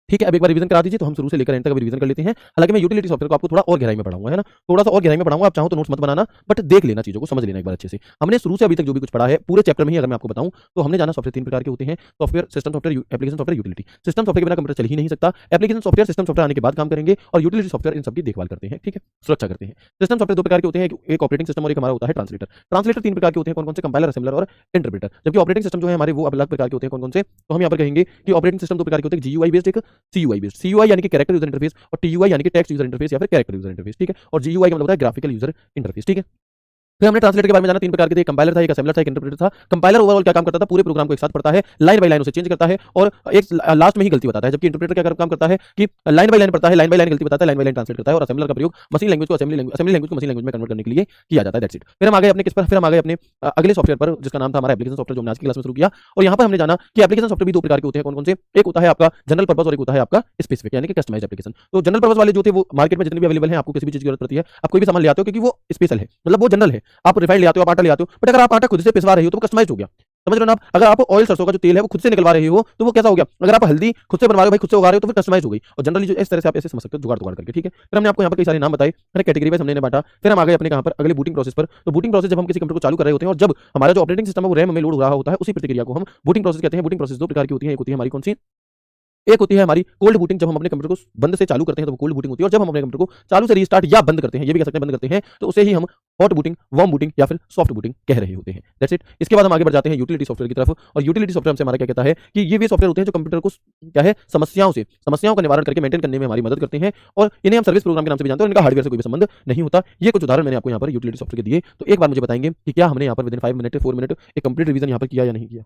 ठीक है, अब एक बार रिवीजन करा दीजिए तो हम शुरू से लेकर एंड तक रिवीजन कर लेते हैं। हालांकि मैं यूटिलिटी सॉफ्टवेयर को आपको थोड़ा और गहराई में पढ़ाऊंगा, है ना, थोड़ा सा और गहराई में पढ़ाऊंगा। आप चाहो तो नोट्स मत बनाना, बट देख लेना, चीजों को समझ लेना एक बार अच्छे से। हमने शुरू से अभी तक जो भी कुछ पढ़ा है पूरे चैप्टर में ही अगर मैं आपको बताऊं तो हमने जाना सॉफ्टवेयर तीन प्रकार के होते हैं: software, system software, application software, utility. System software के बिना कंप्यूटर चल ही नहीं सकता। एप्लीकेशन सॉफ्टवेयर सिस्टम सॉफ्टवेयर आने के बाद काम करेंगे, और यूटिलिटी सॉफ्टवेयर इन सबकी देखभाल करते हैं। ठीक है, सुरक्षा करते हैं। सिस्टम सॉफ्टवेयर दो प्रकार के होते हैं, एक ऑपरेटिंग सिस्टम और एक हमारा होता है ट्रांसलेटर। ट्रांसलेटर तीन प्रकार के होते हैं, कौन कौन से? कंपाइलर, असेंबलर और इंटरप्रेटर। जबकि ऑपरेटिंग सिस्टम जो है हमारे वो अलग प्रकार के होते हैं, कौन कौन से? तो हम यहाँ पर कहेंगे कि ऑपरेटिंग सिस्टम दो प्रकार के होते हैं: जीयूआई बेस्ड, एक सीयूआई बेस्ड। सीयूआई यानी कि कैरेक्टर यूजर इंटरफेस, और टीयूआई यानी कि टेक्स्ट यूजर इंटरफेस या फिर कैरेक्टर यूजर इंटरफेस। ठीक है, और जीयूआई का मतलब होता है ग्राफिकल यूजर इंटरफेस। ठीक है, फिर हमने ट्रांसलेटर के बारे में जाना, तीन प्रकार के थे: कंपाइलर था, एक असेंबलर था, एक इंटरप्रेटर था। कंपाइलर ओवरऑल क्या काम करता था? पूरे प्रोग्राम को एक साथ पढ़ता है, लाइन बाय लाइन उसे चेंज करता है, और एक लास्ट में ही गलती बताता है। जबकि इंटरप्रेटर क्या काम करता है कि लाइन बाय लाइन पढ़ता है, लाइन बाय लाइन गलती बताता है, लाइन बाय लाइन ट्रांसलेट करता है। और असेंबलर का प्रयोग मशीन लैंग्वेज को असेंबली लैंग्वेज को मशीन लैंग्वेज में कन्वर्ट करने के लिए किया जाता है। That's it. फिर हम आ गए अपने किस पर? फिर हम आ गए अपने अगले सॉफ्टवेयर पर, जिसका नाम था हमारा एप्लीकेशन सॉफ्टवेयर, जो हमने आज की क्लास में शुरू किया। और यहाँ पर हमने जाना कि एप्लीकेशन सॉफ्टवेयर भी दो प्रकार के होते हैं, कौन कौन से? एक होता है आपका जनरल पर्पस और एक होता है आपका स्पेसिफिक, यानी कि कस्टमाइज्ड एप्लीकेशन। तो जनरल पर्पस वाले जो थे वो मार्केट में जितने भी अवेलेबल हैं, आपको किसी भी चीज की जरूरत पड़ती है, आप कोई भी सामान ले आते हो क्योंकि वो स्पेशल है, मतलब वो जनरल है, आप रिफाइंड ले आते हो, आप आटा ले आते हो, बट अगर आप आटा खुद से पिसवा रहे हो तो वो कस्टमाइज्ड हो गया। समझ रहे हो ना आप? अगर आप ऑयल सरसों का जो तेल है वो खुद से निकलवा रहे हो तो वो कैसा हो गया? अगर आप हल्दी खुद से बनवा रहे हो, भाई खुद से उगा रहे हो, तो फिर कस्टमाइज हो गई। और जनरली जो इस तरह से आप ऐसे समझ सकते हो, जुगाड़ जुगाड़ करके, ठीक है। फिर हमने आपको यहाँ पर कई सारे नाम बताए, मैंने कैटेगरी वाइज हमने इन्हें बांटा। फिर हम आ गए अपने कहाँ पर, अगले बूटिंग प्रोसेस पर। तो बूटिंग प्रोसेस जब हम किसी कंप्यूटर को चालू कर रहे होते हैं और जब हमारा जो ऑपरेटिंग सिस्टम है वो रैम में लोड हो रहा होता है, उसी प्रतिक्रिया को हम बूटिंग प्रोसेस कहते हैं। बूटिंग प्रोसेस दो प्रकार की होती है, एक होती है हमारी कौन सी, एक होती है हमारी कोल्ड बूटिंग, जब हम अपने कंप्यूटर को बंद से चालू करते हैं तो वो कोल्ड बूटिंग होती है। और जब हम अपने कंप्यूटर को चालू से रीस्टार्ट या बंद करते हैं, ये भी कह सकते हैं बंद करते हैं, तो उसे ही हम हॉट बूटिंग, वार्म बूटिंग या फिर सॉफ्ट बूटिंग कह रहे होते हैं। That's it. इसके बाद हम आगे बढ़ जाते हैं यूटिलिटी सॉफ्टवेयर की तरफ। और यूटिलिटी सॉफ्टवेयर हमसे हमारा क्या कहता है कि ये वे सॉफ्टवेयर होते हैं जो कंप्यूटर को क्या है, समस्याओं का निवारण करके मेंटेन करने में हमारी मदद करते हैं। और इन्हें हम सर्विस प्रोग्राम के नाम से भी जानते हैं और इनका हार्डवेयर से कोई भी संबंध नहीं होता। ये कुछ उदाहरण मैंने आपको यहाँ पर यूटिलिटी सॉफ्टवेयर के दिए। तो एक बार मुझे बताएंगे कि क्या हमने यहाँ पर विदिन 5 मिनट 4 मिनट एक कंप्लीट रिवीजन यहाँ पर किया या नहीं किया?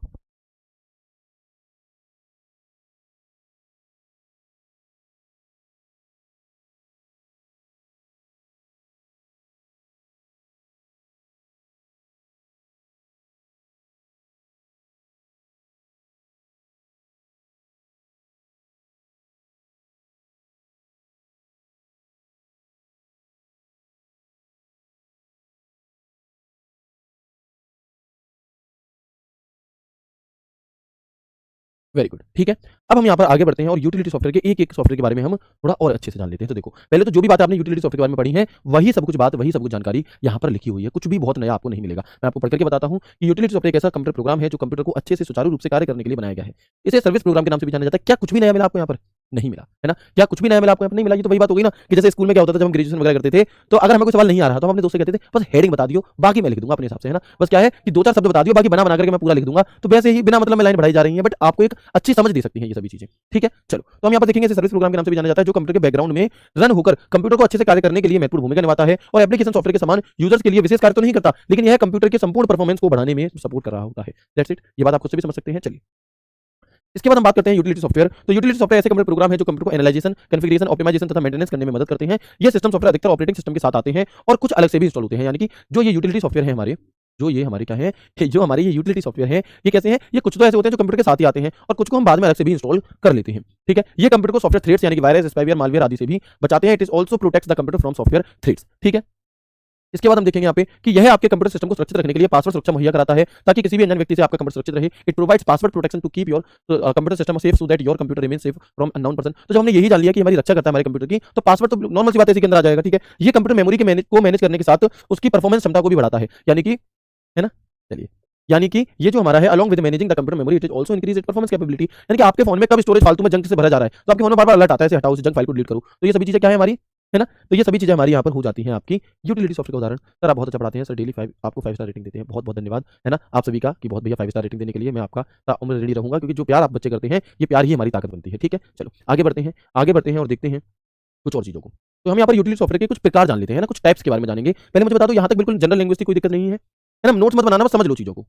वेरी गुड, ठीक है। अब हम यहाँ पर आगे बढ़ते हैं और यूटिलिटी सॉफ्टवेयर के एक-एक सॉफ्टवेयर के बारे में हम थोड़ा और अच्छे से जान लेते हैं। तो देखो, पहले तो जो भी बात आपने यूटिलिटी सॉफ्टवेयर के बारे में पढ़ी है, वही सब कुछ बात, वही सब कुछ जानकारी यहाँ पर लिखी हुई है। कुछ भी बहुत नया आपको नहीं मिलेगा। मैं आपको पढ़ करके बताता हूँ कि यूटिलिटी सॉफ्टवेयर एक ऐसा कंप्यूटर प्रोग्राम है जो कंप्यूटर को अच्छे से सुचारू रूप से कार्य करने के लिए बनाया गया है। इसे सर्विस प्रोग्राम के नाम से भी जाना जाता है। क्या कुछ भी नया मिला आपको यहाँ पर? नहीं मिला, है ना? क्या कुछ भी नया मिला आपको यहाँ पर? नहीं मिला। ये तो वही बात हो गई ना कि जैसे स्कूल में क्या होता था जब हम ग्रेजुएशन वगैरह करते थे, तो अगर हमें कोई सवाल नहीं आ रहा तो हम अपने दोस्त से कहते थे बस हेडिंग बता दियो, बाकी मैं लिख दूंगा अपने हिसाब से, है ना? बस क्या है कि 2-4 शब्द बता दियो, बाकी बना करके मैं पूरा लिख दूंगा। तो वैसे ही बिना मतलब में लाइन बढ़ाई जा रही है, बट आपको एक अच्छी समझ दे सकती है ये सभी चीजें, ठीक है। चलो, तो हम यहाँ पर देखेंगे इसे सर्विस प्रोग्राम के नाम से भी जाना जाता है, जो कंप्यूटर के बैकग्राउंड में रन होकर कंप्यूटर को अच्छे से कार्य करने के लिए महत्वपूर्ण भूमिका निभाता है और एप्लीकेशन सॉफ्टवेयर के समान यूजर्स के लिए विशेष कार्य तो नहीं करता, लेकिन यह कंप्यूटर के संपूर्ण परफॉर्मेंस को बढ़ाने में सपोर्ट कर रहा होता है। That's it. ये बात आप खुद से भी समझ सकते हैं। चलिए, इसके बाद हम बात करते हैं यूटिलिटी सॉफ्टवेयर। तो यूटिलिटी सॉफ्टवेयर ऐसे कंप्यूटर प्रोग्राम है जो कंप्यूटर को एनालाइजेशन, कॉन्फ़िगरेशन, ऑप्टिमाइजेशन तथा मेंटेनेंस करने में मदद करते हैं। ये सिस्टम सॉफ्टवेयर अधिकतर ऑपरेटिंग सिस्टम के साथ आते हैं और कुछ अलग से भी इंस्टॉल होते हैं। यानी कि जो ये यूटिलिटी सॉफ्टवेयर है हमारे, जो ये हमारे क्या है, जो हमारे ये यूटिलिटी सॉफ्टवेयर है, ये कैसे हैं? ये कुछ तो ऐसे होते हैं जो कंप्यूटर के साथ ही आते हैं और कुछ को हम बाद में अलग से भी इंस्टॉल कर लेते हैं, ठीक है। ये कंप्यूटर को सॉफ्टवेयर थ्रेड्स यानी कि वायरस, स्पाईवेयर, मालवेयर आदि से भी बचाते हैं। It is also protects the computer from software threads, ठीक है। इसके बाद हम देखेंगे यहाँ पे कि यह आपके कंप्यूटर सिस्टम को सुरक्षित रखने के लिए पासवर्ड सुरक्षा मुहैया कराता है ताकि किसी भी अनजान व्यक्ति से आपका कंप्यूटर सुरक्षित रहे। It provides password protection to keep your computer system safe so that your computer remain safe from unknown person. तो जब हमने यही जान लिया कि हमारी रक्षा करता है हमारे कंप्यूटर की, तो पासवर्ड तो नॉर्मल सी बात है, इसी के अंदर आ जाएगा, ठीक है। ये कंप्यूटर मेमोरी के मैनेज करने के साथ उसकी परफॉर्मेंस क्षमता को भी बढ़ाता है, यानी कि, है ना। चलिए, यानी कि ये जो हमारा है along with managing the computer memory it is also increase it performance capability. यानी कि आपके फोन में कब स्टोरेज फालतू में जंक से भरा जा रहा है तो आपके फोन में बार-बार अलर्ट आता है, इसे हटाओ, इस जंक फाइल को डिलीट करो। तो ये सभी चीजें क्या है हमारी, है ना। तो ये सभी चीजें हमारी यहाँ पर हो जाती हैं आपकी यूटिलिटी सॉफ्टवेयर का उदाहरण। सर आप बहुत अच्छा पढ़ाते हैं सर, डेली 5 आपको 5 स्टार रेटिंग देते हैं, बहुत बहुत धन्यवाद, है ना आप सभी का कि बहुत भैया 5 स्टार रेटिंग देने के लिए मैं आपका ताउम्र रेडी रहूंगा, क्योंकि जो प्यार आप बच्चे करते हैं ये प्यार ही हमारी ताकत बनती है, ठीक है। चलो आगे बढ़ते हैं, आगे बढ़ते हैं और देखते हैं कुछ और चीजों को। तो हम यहाँ पर यूटिलिटी सॉफ्टवेयर के कुछ प्रकार जान लेते हैं ना, कुछ टाइप्स के बारे में जानेंगे। पहले मुझे बता दो, यहाँ तक बिल्कुल जनरल लैंग्वेज की कोई दिक्कत नहीं है ना? नोट्स मत बनाना, बस समझ लो चीजों को।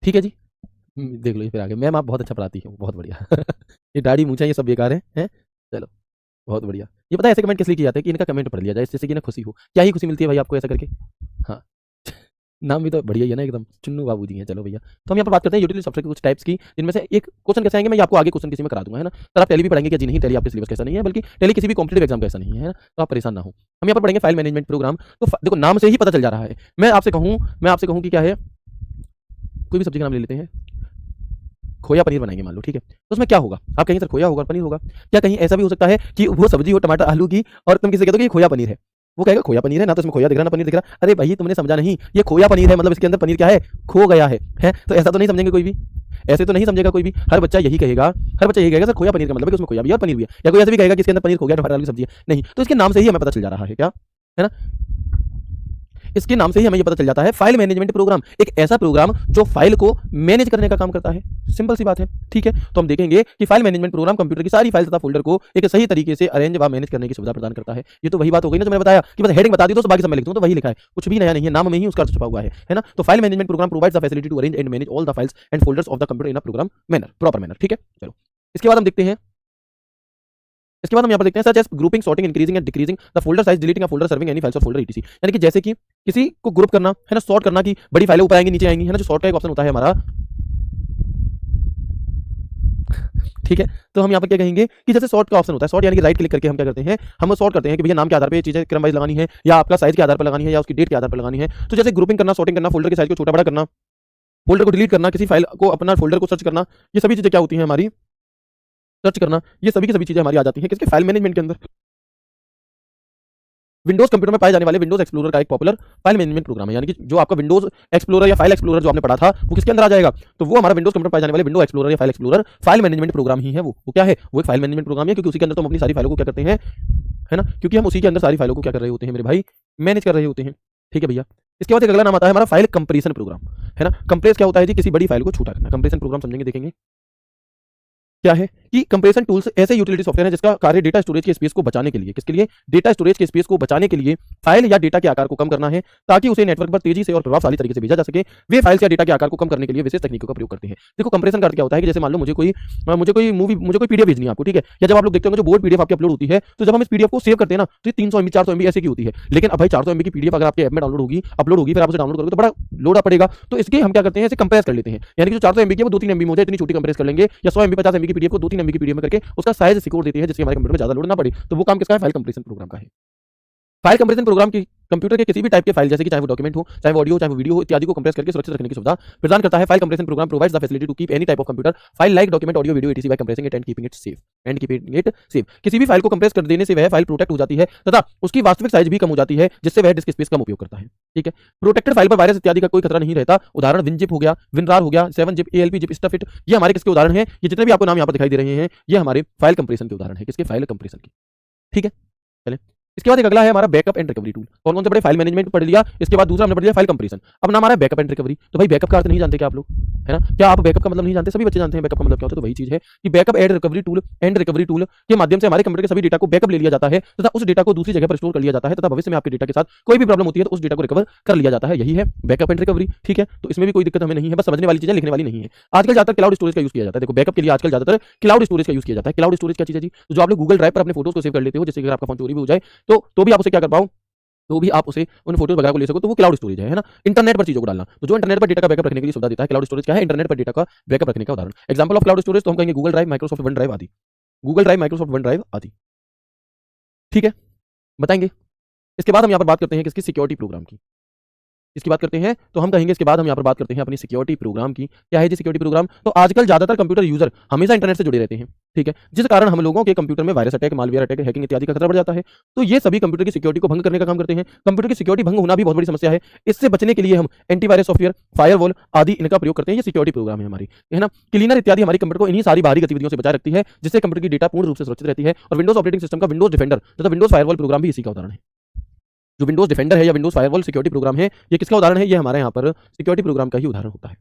ठीक है जी। देख लो ये फिर आ गए। मैम आप बहुत अच्छा पढ़ाती हो, बहुत बढ़िया। ये दाढ़ी मूंछें ये सब बेकार हैं? चलो, बहुत बढ़िया। ये पता है ऐसे कमेंट किस लिए किए जाते हैं कि इनका कमेंट पढ़ लिया जाए, इससे कि ना खुशी हो। क्या ही खुशी मिलती है भाई आपको ऐसा करके? हाँ। नाम भी तो बढ़िया ही है ना एकदम, चुन्नू बाबू जी हैं। चलो भैया, तो हम यहाँ पर बात करते हैं यूटिलिटी सॉफ्टवेयर के कुछ टाइप्स की, जिनमें से एक क्वेश्चन कैसे आएंगे, मैं आपको आगे क्वेश्चन किसी में करा दूंगा, है ना। सर आप टैली भी पढ़ेंगे क्या? जी नहीं, टैली आपके सिलेबस कैसा नहीं है, बल्कि टैली किसी भी कॉम्पिटिटिव एग्जाम का ऐसा नहीं है ना, तो आप परेशान ना हो। हम यहाँ पर पढ़ेंगे फाइल मैनेजमेंट प्रोग्राम। तो देखो नाम से ही पता चल जा रहा है। मैं आपसे कहूँ कि क्या है, कोई भी सब्जी का नाम ले लेते हैं, खोया पनीर बनाएंगे मान लो, ठीक है। तो उसमें क्या होगा? आप कहेंगे सर खोया होगा पनीर होगा। क्या कहीं ऐसा भी हो सकता है कि वो सब्जी हो टमाटर आलू की और तुम किसी कह दो कि ये खोया पनीर है? वो कहेगा खोया पनीर है ना, तो इसमें खोया दिख रहा ना पनीर दिख रहा। अरे भाई तुमने समझा नहीं, ये खोया पनीर है, मतलब इसके अंदर पनीर क्या है, खो गया है। तो ऐसा तो नहीं समझेंगे कोई भी, ऐसे तो नहीं समझेगा कोई भी। हर बच्चा यही कहेगा, सर खोया पनीर का मतलब है कि उसमें खोया भी है और पनीर भी है। या कोई ऐसे भी कहेगा कि इसके अंदर पनीर खो गया टमाटर आलू की सब्जी है, नहीं। तो इसके नाम से ही हमें पता चल जा रहा है क्या, है ना। इसके नाम से ही हमें ये पता चल जाता है फाइल मैनेजमेंट प्रोग्राम, एक ऐसा प्रोग्राम जो फाइल को मैनेज करने का काम करता है। सिंपल सी बात है, ठीक है। तो हम देखेंगे कि फाइल मैनेजमेंट प्रोग्राम कंप्यूटर की सारी फाइल तथा फोल्डर को एक सही तरीके से अरेंज व मैनेज करने की सुविधा प्रदान करता है। ये तो वही बात हो गई ना जो मैंने बताया कि बस हेडिंग बता दी तो बाकी सब मैं लिख दूं, तो वही लिखा है, कुछ भी नया नहीं है, नाम में ही उसका अर्थ छुपा हुआ है ना। तो file management program provides the facility to arrange and manage all the files and folders of the computer in a program manner, proper manner, ठीक है। चलो इसके बाद हम देखते हैं, इसके बाद हम यहाँ पर देखते हैं such as grouping, sorting, increasing and decreasing the folder size, deleting a folder, serving any files or folder etc. यानी कि जैसे कि किसी को ग्रुप करना है ना, सॉर्ट करना कि बड़ी फाइलें ऊपर आएंगी नीचे आएंगी, है ना, जो सॉर्ट का एक ऑप्शन होता है हमारा, ठीक है। तो हम यहाँ पर क्या कहेंगे कि जैसे सॉर्ट का ऑप्शन होता है, सॉर्ट यानी कि राइट क्लिक करके हम क्या करते हैं, हम सॉर्ट करते हैं कि भैया नाम के आधार पर ये चीजें क्रम वाइज लगानी है, या आपका साइज के आधार पर लगानी है, या उसकी डेट के आधार पर लगानी है। तो जैसे ग्रुपिंग करना, सॉर्टिंग करना, फोल्डर के साइज को छोटा बड़ा करना, फोल्डर को डिलीट करना, किसी फाइल को अपना फोल्डर को सर्च करना, ये सभी चीजें क्या होती हैं हमारी, सर्च करना, ये सभी की सभी चीजें हमारी आ जाती हैं किसके, फाइल मैनेजमेंट के अंदर। विंडोज कंप्यूटर में पाए जाने वाले विंडोज एक्सप्लोरर का एक पॉपुलर फाइल मैनेजमेंट प्रोग्राम है। यानी कि जो आपका विंडोज एक्सप्लोरर या फाइल एक्सप्लोरर जो आपने पढ़ा था वो किसके अंदर आ जाएगा, तो वो हमारा विंडोज कंप्यूटर पाए जाने वाले विंडोज एक्सप्लोरर या file explorer file management program ही है। वो क्या है, वो एक फाइल मैनेजमेंट प्रोग्राम है, क्योंकि उसी के अंदर तो हम अपनी सारी फाइलों को क्या करते हैं, है ना, क्योंकि हम उसी के अंदर सारी फाइलों को क्या कर रहे होते हैं मेरे भाई, मैनेज कर रहे होते हैं, ठीक है भैया। इसके बाद एक अगला नाम आता है हमारा फाइल कंप्रेशन प्रोग्राम, है ना। कंप्रेस क्या होता है जी, किसी बड़ी फाइल को छोटा करना। कंप्रेशन प्रोग्राम समझेंगे, देखेंगे क्या है कि कंप्रेशन टूल्स ऐसे यूटिलिटी सॉफ्टवेयर है जिसका कार्य डेटा स्टोरेज के स्पेस को बचाने के लिए, किसके लिए, डेटा स्टोरेज के स्पेस को बचाने के लिए फाइल या डेटा के आकार को कम करना है ताकि उसे नेटवर्क पर तेजी से और प्रभावशाली तरीके से भेजा जा सके। वे फाइल्स या डेटा के आकार को कम करने के लिए विशेष तकनीकों का प्रयोग करते हैं। देखो कंप्रेशन का अर्थ क्या होता है कि जैसे मान लो मुझे कोई मूवी, मुझे कोई पीडीएफ भेजनी है आपको, ठीक है, या जब आप लोग देखते होंगे जो बोर्ड पीडीएफ आपकी अपलोड होती है, तो जब हम इस पीडीएफ को सेव करते हैं ना, तो 300 MB 400 MB ऐसे की होती है। लेकिन अब भाई 400 MB की पीडीएफ अगर आपके ऐप में डाउनलोड होगी, अपलोड होगी, फिर आप उसे डाउनलोड करोगे तो बड़ा लोड पड़ेगा। तो इसके हम क्या करते हैं, इसे कंप्रेस कर लेते हैं, यानी कि जो 400 MB की वो 2-3 MB में हो जाए, इतनी छोटी कंप्रेस कर लेंगे, या 100 MB 50 MB की पीडीएफ को 2-3 MB की पीडीएफ में करके उसका साइज सिक्योर देती है, जिससे हमारे कंप्यूटर में ज्यादा लोड ना पड़े। तो वो काम किसका है, फाइल कंप्रेशन प्रोग्राम का है। फाइल कंप्रेशन प्रोग्राम की कंप्यूटर के किसी भी टाइप के फाइल, जैसे कि चाहे वो डॉक्यूमेंट हो, चाहे वो ऑडियो हो, चाहे वो वीडियो हो, इत्यादि को कंप्रेस करके सुरक्षित रखने की सुविधा प्रदान करता है। File compression program provides the facility to keep any type of computer file like document, audio, video etc by compressing it and keeping it safe. किसी भी फाइल को कंप्रेस कर देने से वह फाइल प्रोटेक्ट हो जाती है तथा उसकी वास्तविक साइज भी कम हो जाती है, जिससे वह डिस्क स्पेस कम उपयोग करता है, ठीक है। प्रोटेक्टेड फाइल पर वायरस इत्यादि का कोई खतरा नहीं रहता। उदाहरण विनजिप हो गया, विनरार हो गया, 7-zip, ALP zip, स्टफिट, ये हमारे किसके उदाहरण हैं। ये जितने भी आपको नाम यहाँ पर दिखाई दे रहे हैं, ये हमारे फाइल कंप्रेशन के उदाहरण है, किसके, फाइल कंप्रेशन की, ठीक है। चले इसके बाद एक अगला है हमारा बैकअप एंड रिकवरी टूल। कौन से बड़े, फाइल मैनेजमेंट पढ़ लिया, इसके बाद दूसरा हमने पढ़ लिया फाइल कंप्रेशन। अब नाम आ रहा है बैकअप एंड रिकवरी। तो भाई बैकअप का अर्थ नहीं जानते क्या आप लोग, है ना, क्या आप बैकअप का मतलब नहीं जानते, सभी बच्चे जानते हैं बैकअप का मतलब क्या होता है। तो वही चीज है कि बैकअप एंड रिकवरी टूल के माध्यम से हमारे कंप्यूटर के सभी डेटा को बैकअप ले लिया जाता है तथा उस डेटा को दूसरी जगह पर स्टोर कर लिया जाता है तथा भविष्य में आपके डेटा के साथ कोई भी प्रॉब्लम होती है तो उस डेटा को रिकवर कर लिया जाता है। यही है बैकअप एंड रिकवरी, ठीक है। तो इसमें भी कोई दिक्कत हमें नहीं है, बस समझने वाली चीजें, लिखने वाली नहीं है। आजकल ज्यादातर क्लाउड स्टोरेज का यूज किया जाता है। देखो बैकअप के लिए आजकल ज्यादातर क्लाउड स्टोरेज का यूज किया जाता है। क्लाउड स्टोरेज क्या चीज है जी, जो आप लोग गूगल ड्राइव पर अपने फोटोज को सेव कर लेते हो, जैसे अगर आपका फोन चोरी भी हो जाए तो भी आप उसे क्या कर पाओ, तो भी आप उसे उन फोटोज वगैरह को ले सको, तो वो क्लाउड स्टोरेज है ना। इंटरनेट पर चीजों को डालना, तो जो इंटरनेट पर डेटा का बैकअप रखने के लिए सुविधा देता है, क्लाउड स्टोरेज क्या है, इंटरनेट पर डेटा का बैकअप रखने का उदाहरण। एग्जांपल ऑफ क्लाउड स्टोरेज तो हम कहेंगे Google drive, Microsoft one drive आदि, Google drive, Microsoft one drive आदि, ठीक है, बताएंगे। इसके बाद हम यहाँ पर बात करते हैं किसकी, सिक्योरिटी प्रोग्राम की। इसकी बात करते हैं तो हम कहेंगे इसके बाद हम यहाँ पर बात करते हैं अपनी सिक्योरिटी प्रोग्राम की। क्या है जी सिक्योरिटी प्रोग्राम, तो आजकल ज्यादातर कंप्यूटर यूजर हमेशा इंटरनेट से जुड़े रहते हैं, ठीक है, जिस कारण हम लोगों के कंप्यूटर में virus attack, malware attack, hacking इत्यादि का खतरा बढ़ जाता है। तो ये सभी कंप्यूटर की सिक्योरिटी को भंग करने का काम करते हैं। कंप्यूटर की सिक्योरिटी भंग होना भी बहुत बड़ी समस्या है। इससे बचने के लिए हम एंटीवायरस सॉफ्टवेयर, फायरवॉल आदि इनका प्रयोग करते हैं। ये सिक्योरिटी प्रोग्राम है हमारी, है ना। क्लीनर इत्यादि हमारी कंप्यूटर को इन्हीं सारी बाहरी गतिविधियों से बचाए रखती है, जिससे कंप्यूटर की डेटा पूर्ण रूप से सुरक्षित रहती है। और विंडोज ऑपरेटिंग सिस्टम का विंडोज डिफेंडर तथा विंडोज फायरवॉल प्रोग्राम भी इसी का उदाहरण है। जो विंडोज डिफेंडर है या विंडोज फायरवॉल सिक्योरिटी प्रोग्राम है, ये किसका उदाहरण है, ये हमारे यहाँ पर सिक्योरिटी प्रोग्राम का ही उदाहरण होता है।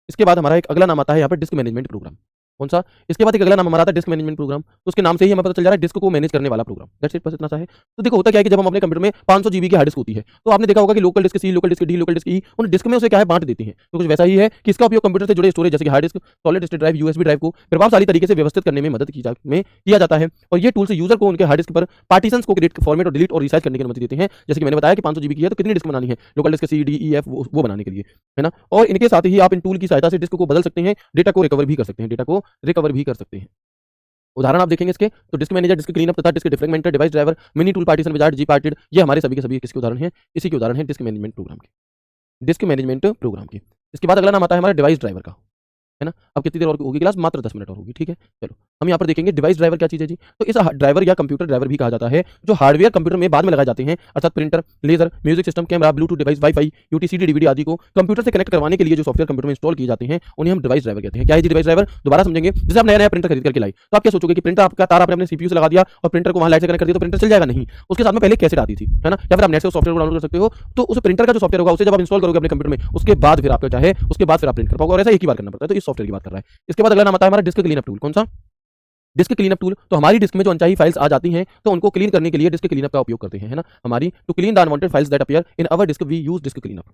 इसके बाद हमारा एक अगला नाम आता है यहाँ पर डिस्क मैनेजमेंट प्रोग्राम। कौन सा, इसके बाद एक अगला नाम हमारा आता है डिस्क मैनेजमेंट प्रोग्राम। तो उसके नाम से ही हमें पता चल जा रहा है डिस्क को मैनेज करने वाला प्रोग्राम। दैट्स इट, बस इतना सा है। तो देखो होता क्या है कि जब हम अपने कंप्यूटर में 500 GB की हार्ड डिस्क होती है, तो आपने देखा होगा कि local disk C, local disk D, local disk E, उन डिस्क में उसे क्या है बांट देती हैं। तो कुछ वैसा ही है कि इसका उपयोग कंप्यूटर से जुड़े स्टोरेज जैसे कि hard disk, solid state drive, USB drive को प्रभावशाली तरीके से व्यवस्थित करने में मदद किया जाता है। और ये टूल्स यूजर को उनके हार्ड डिस्क पर पार्टीशंस को क्रिएट, फॉर्मेट और डिलीट और रिसाइज करने की अनुमति देते हैं। जैसे कि मैंने बताया कि 500 GB की है तो कितनी डिस्क बनानी है, लोकल डिस्क सी, डी, ई, एफ वो बनाने के लिए, है ना। और इनके साथ ही आप इन टूल की सहायता से डिस्क को बदल सकते हैं, डेटा को रिकवर भी कर सकते हैं, उदाहरण आप देखेंगे इसके। तो डिस्क मैनेजर, डिस्क क्लीनअप तथा disk defragmenter, device driver, mini tool, partition wizard, GParted, ये हमारे सभी के सभी किसके उदाहरण हैं, इसी के उदाहरण हैं डिस्क मैनेजमेंट प्रोग्राम के, डिस्क मैनेजमेंट प्रोग्राम के। इसके बाद अगला नाम आता है हमारा डिवाइस ड्राइवर का। है ना। अब कितनी देर और होगी क्लास? मात्र 10 मिनट और होगी, ठीक है। चलो हम यहाँ पर देखेंगे डिवाइस ड्राइवर क्या चीज़ है जी। तो इस ड्राइवर या कंप्यूटर ड्राइवर भी कहा जाता है जो हार्डवेयर कंप्यूटर में बाद में लगाए जाते हैं, अर्थात printer, laser, music system, camera, Bluetooth device, WiFi, यूटीसीडी, डीवीडी आदि को कंप्यूटर से कनेक्ट करवाने के लिए जो सॉफ्टवेयर कंप्यूटर में इंस्टॉल किए जाते हैं उन्हें हम डिवाइस ड्राइवर कहते हैं। क्या है जी डिवाइस ड्राइवर? दोबारा समझेंगे। जैसे आप नया नया प्रिंटर खरीद करके लाई तो आप क्या सोचोगे कि प्रिंटर आपका तार आपने अपने सीपीयू से लगा दिया और प्रिंटर को वहां लाइट से कनेक्ट कर दिया तो प्रिंटर चल जाएगा? नहीं, उसके साथ में पहले कैसेट आती थी, है ना, या फिर आप नेट से सॉफ्टवेयर को डाउनलोड कर सकते हो। तो उस प्रिंटर का जो सॉफ्टवेयर होगा उसे जब आप इंस्टॉल करोगे अपने कंप्यूटर में उसके बाद फिर आपका चाहे उसके बाद फिर आप प्रिंट कर पाओगे और ऐसा एक ही बार करना पड़ता है। तो इस सॉफ्टवेयर की बात कर रहा है। इसके बाद अगला नाम आता है हमारा डिस्क क्लीनअप टूल। कौन सा? Disc cleanup tool. तो हमारी डिस्क में जो अनचाही फाइल्स आ जाती हैं तो उनको क्लीन करने के लिए डिस्क क्लीनअप का उपयोग करते हैं, है ना। हमारी to clean the unwanted files that appear in our disk we use disk cleanup.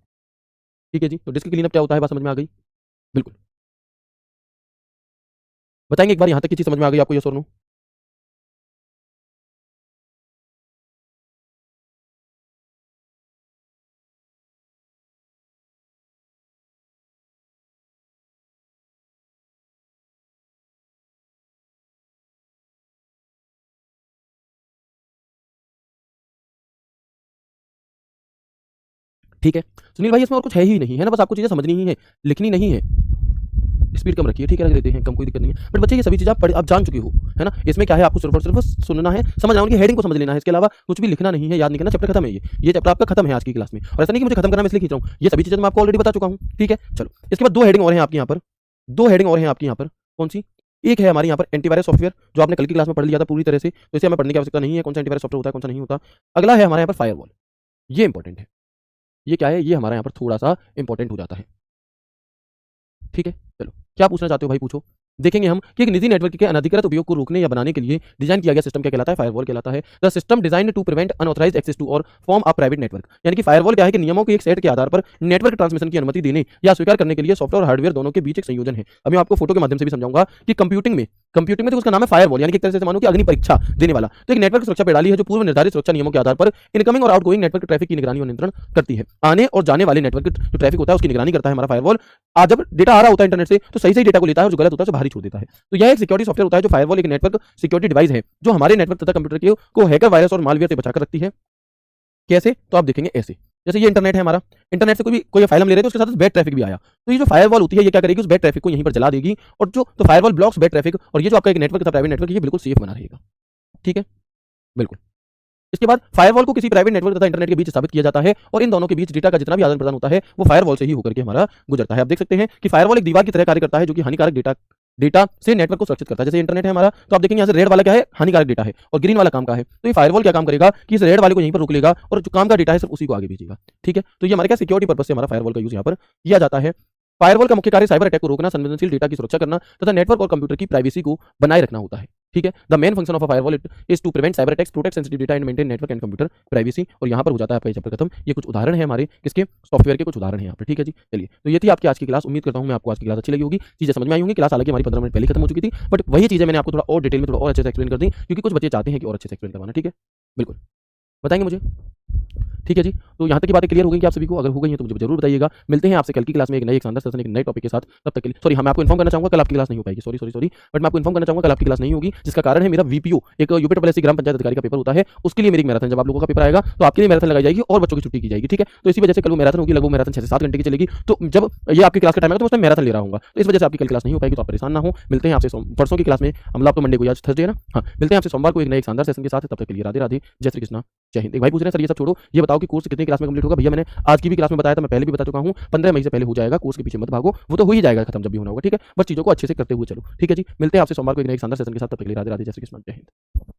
ठीक है जी। तो डिस्क क्लीनअप क्या होता है? बात समझ में आ गई? बिल्कुल बताएंगे एक बार यहां तक की चीज समझ में आ गई आपको? यस और नो? ठीक है सुनील भाई, इसमें और कुछ है ही नहीं, है ना, बस आपको चीजें समझनी ही है, लिखनी नहीं है। स्पीड कम रखिए, ठीक है, रख देते हैं कम, कोई दिक्कत नहीं है। बट बच्चे ये सभी चीज़ आप जान चुके हो, है ना। इसमें क्या है, आपको सिर्फ और सिर्फ सुनना है, समझना है, उनकी हेडिंग को समझ लेना है। इसके अलावा कुछ भी लिखना नहीं है, याद नहीं करना। चैप्टर खत्म है, ये चैप्टर आपका खत्म है आज की क्लास में। और ऐसा नहीं कि मुझे खत्म करना मैं इसलिए खींच रहा हूँ, ये सभी चीज़ें मैं आपको ऑलरेडी बता चुका हूँ, ठीक है। चलो इसके बाद दो हेडिंग और हैं आपकी यहाँ पर, दो हेडिंग और हैं आपकी यहाँ पर। कौन सी? एक है हमारे यहाँ पर एंटीवायरस सॉफ्टवेयर, जो आपने कल की क्लास में पढ़ लिया था पूरी तरह से, तो इसे हमें पढ़ने की आवश्यकता नहीं है, कौन सा एंटीवायरस सॉफ्टवेयर होता है, कौन सा नहीं होता। अगला है हमारे यहाँ पर फायरवॉल, ये इंपॉर्टेंट है। ये क्या है? ये हमारे यहाँ पर थोड़ा सा इंपॉर्टेंट हो जाता है, ठीक है। चलो क्या पूछना चाहते हो भाई, पूछो। देखेंगे हम कि एक निजी नेटवर्क के अनधिकृत उपयोग को रोकने या बनाने के लिए डिजाइन किया गया सिस्टम क्या कहलाता है? फायरवॉल कहलाता है। The system design to prevent unauthorised access to or from a private network. यानी कि फायरवॉल क्या है कि नियमों के एक सेट के आधार पर नेटवर्क ट्रांसमिशन की अनुमति देने या स्वीकार करने के लिए सॉफ्टवेयर और हार्डवेयर दोनों के बीच एक संयोजन है। अब मैं आपको फोटो के माध्यम से भी समझाऊंगा कि कंप्यूटिंग में तो उसका नाम है फायरवॉल, यानी कि एक तरह से मानो कि अग्नि परीक्षा देने वाला। तो एक नेटवर्क सुरक्षा प्रणाली है जो पूर्व निर्धारित सुरक्षा नियमों के आधार पर इनकमिंग और आउटगोइंग नेटवर्क ट्रैफिक की निगरानी और नियंत्रण करती है। आने और जाने वाले नेटवर्क जो ट्रैफिक होता है उसकी निगरानी करता है हमारा फायरवॉल। आज जब डेटा आ रहा होता है इंटरनेट से तो सही सही डेटा को लेता है और जो गलत होता है उसे बाहर ही छोड़ देता है। तो यह एक सिक्योरिटी सॉफ्टवेयर होता है। जो फायरवॉल एक नेटवर्क सिक्योरिटी डिवाइस है जो हमारे नेटवर्क तथा कंप्यूटर को हैकर, वायरस और मालवेयर से बचाकर रखती है। कैसे? तो आप देखेंगे ऐसे, जैसे ये इंटरनेट है हमारा, इंटरनेट से कोई फाइल हम ले रहे थे, उसके साथ बैड ट्रैफिक भी आया, तो ये जो फायरवॉल होती है ये क्या करेगी? उस बैड ट्रैफिक को यहीं पर जला देगी। और जो तो फायरवॉल ब्लॉक्स बैड ट्रैफिक, और ये जो आपका एक नेटवर्क था प्राइवेट नेटवर्क, ये बिल्कुल सेफ बना रहेगा, ठीक है, बिल्कुल। इसके बाद फायरवॉल को किसी प्राइवेट नेटवर्क तथा इंटरनेट के बीच स्थापित किया जाता है और इन दोनों के बीच डेटा का जितना भी आदान प्रदान होता है वो फायरवॉल से ही होकर के हमारा गुजरता है। आप देख सकते हैं कि फायरवॉल एक दीवार की तरह कार्य करता है जो कि हानिकारक डेटा से नेटवर्क को सुरक्षित करता है। जैसे इंटरनेट है हमारा, तो आप देखेंगे यहाँ से रेड वाला क्या है? हानिकारक डेटा है, और ग्रीन वाला काम का है। तो ये फायरवॉल क्या काम करेगा कि इस रेड वाले को यहीं पर रोक लेगा और जो काम का डेटा है सिर्फ उसी को आगे भेजेगा, ठीक है। तो ये हमारे क्या सिक्योरिटी पर्पस से हमारा फायरवॉल का यूज यहाँ पर किया जाता है। फायरवॉल का मुख्य कार्य साइबर अटैक को रोकना, संवेदनशील डेटा की सुरक्षा करना तथा नेटवर्क और कंप्यूटर की प्राइवेसी को बनाए रखना होता है, ठीक है। The main function of a firewall is to prevent cyber attacks, protect sensitive data and maintain network and computer privacy. और यहाँ पर हो जाता है आपका ये चैप्टर खत्म। ये कुछ उदाहरण है हमारे किसके? सॉफ्टवेयर के कुछ उदाहरण है यहाँ पर, ठीक है जी। चलिए, तो ये थी आपकी आज की क्लास। उम्मीद करता हूँ मैं आपको आज की क्लास अच्छी लगी होगी, चीजें समझ में आई होंगी। क्लास हालांकि हमारी 15 मिनट पहले खत्म हो चुकी थी, बट वही चीजें मैंने आपको थोड़ा और डिटेल में, थोड़ा और अच्छे से एक्सप्लेन कर दी, क्योंकि कुछ बच्चे चाहते हैं कि और अच्छे से एक्सप्लेन करवाना, ठीक है, बिल्कुल बताएंगे मुझे, ठीक है जी। तो यहाँ तक की बातें क्लियर हो गई कि आप सभी को? अगर हो गई है तो मुझे जरूर बताइएगा। मिलते हैं आपसे कल की क्लास में एक नए, एक शानदार सेशन, एक नए टॉपिक के साथ। तब तक के लिए सॉरी, मैं आपको इन्फॉर्म करना चाहूंगा कल आपकी क्लास नहीं हो पाएगी, सॉरी, बट मैं आपको इन्फॉर्म करना चाहूंगा कल आपकी क्लास नहीं होगी, जिसका कारण है मेरा वीपीओ, एक यूपीएससी ग्राम पंचायत अधिकारी का पेपर होता है, उसके लिए मेरी मैराथन, जब आप लोगों का पेपर आएगा तो आपके लिए मैराथन लगाई जाएगी और बच्चों की छुट्टी की जाएगी, ठीक है। तो इसी वजह से कल वो मैराथन होगी, लगभग मैराथन 6 से 7 घंटे की चलेगी। तो जब ये आपकी क्लास का टाइम है तो उसमें मैराथन ले रहा हूँ, तो इस वजह से आपकी कल क्लास नहीं हो पाएगी, तो आप परेशान ना हो। मिलते हैं आपसे परसों की क्लास में, मतलब आप तो मंडे को, आज थर्सडे है ना, हाँ, मिलते हैं आपसे सोमवार को एक नए, एक शानदार सेशन के साथ। तब तक के लिए राधे राधे, जय श्री कृष्णा, जय हिंद। एक भाई पूछ रहे हैं सर ये सब छोड़ो, ये बताओ कि कोर्स कितनी क्लास में कंप्लीट होगा? भैया मैंने आज की भी क्लास में बताया था, मैं पहले भी बता चुका हूँ, 15 मई से पहले हो जाएगा। कोर्स के पीछे मत भागो, वो तो हो ही जाएगा खत्म जब भी होना होगा, ठीक है। बस चीजों को अच्छे से करते हुए चलो, ठीक है जी। मिलते हैं आपसे सोमवार को एक नए, एक शानदार सेशन के साथ। तब तक के लिए राधे राधे, जय श्री कृष्ण, जय हिंद।